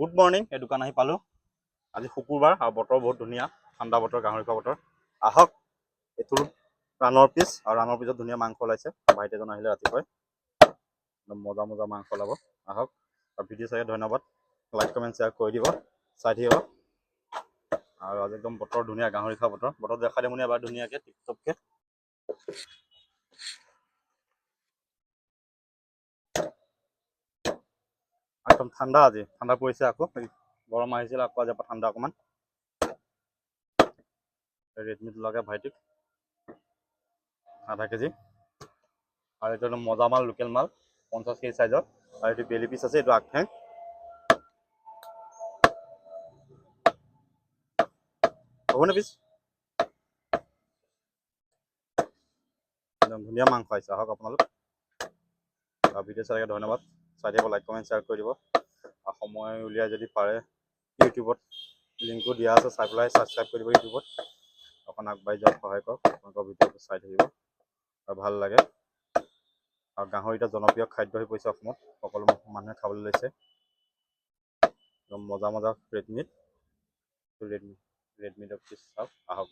Good morning, এই দোকান আহি পালোঁ। আজি শুকুৰবাৰ আৰু বতৰ বহুত ধুনীয়া, ঠাণ্ডা বতৰ, গাহৰি খোৱা বতৰ। আহক, এইটো ৰাণৰ পিচ আৰু ৰাণৰ পিছত ধুনীয়া মাংস ওলাইছে। ভাইটি এজন আহিলে ৰাতিপুৱাই, একদম মজা মজা মাংস ওলাব। আহক আৰু ভিডিঅ' চাই ধন্যবাদ। লাইক কমেণ্ট শ্বেয়াৰ কৰি দিব, চাই থাকিব। আৰু আজি একদম বতৰ ধুনীয়া, গাহৰি খোৱা বতৰ। বতৰ দেখাই দিমনি এবাৰ ধুনীয়াকৈ টিপটপকৈ। একদম ঠাণ্ডা, আজি ঠাণ্ডা পৰিছে। আকৌ গৰম আহিছিল, আকৌ আজি পৰা ঠাণ্ডা অকণমান। ৰেডমিট লাগে ভাইটিক আধা কেজি। আৰু এইটো একদম মজা মাল, লোকেল মাল, 50 কেজি চাইজৰ। আৰু এইটো বেলি পিচ আছে, এইটো আগঠেং। হ'বনে পিচ? একদম ধুনীয়া মাংস আহিছে। আহক আপোনালোক, আৰু ভিডিঅ' চাই ধন্যবাদ। চাই দিব, লাইক কমেণ্ট শ্বেয়াৰ কৰি দিব। আৰু সময় উলিয়াই যদি পাৰে ইউটিউবত লিংকো দিয়া আছে, চাই পেলাই ছাবস্ক্ৰাইব কৰি দিব ইউটিউবত। অকণ আগবাঢ়ি যোৱাত সহায় কৰক। আপোনালোকৰ ভিডিঅ'টো চাই থাকিব আৰু ভাল লাগে। আৰু গাহৰি এটা জনপ্ৰিয় খাদ্য হৈ পৰিছে অসমত, সকলো মানুহে খাবলৈ লৈছে। একদম মজা মজা ৰেডমিট ৰেডমিটৰ পিচ চাওক। আহক।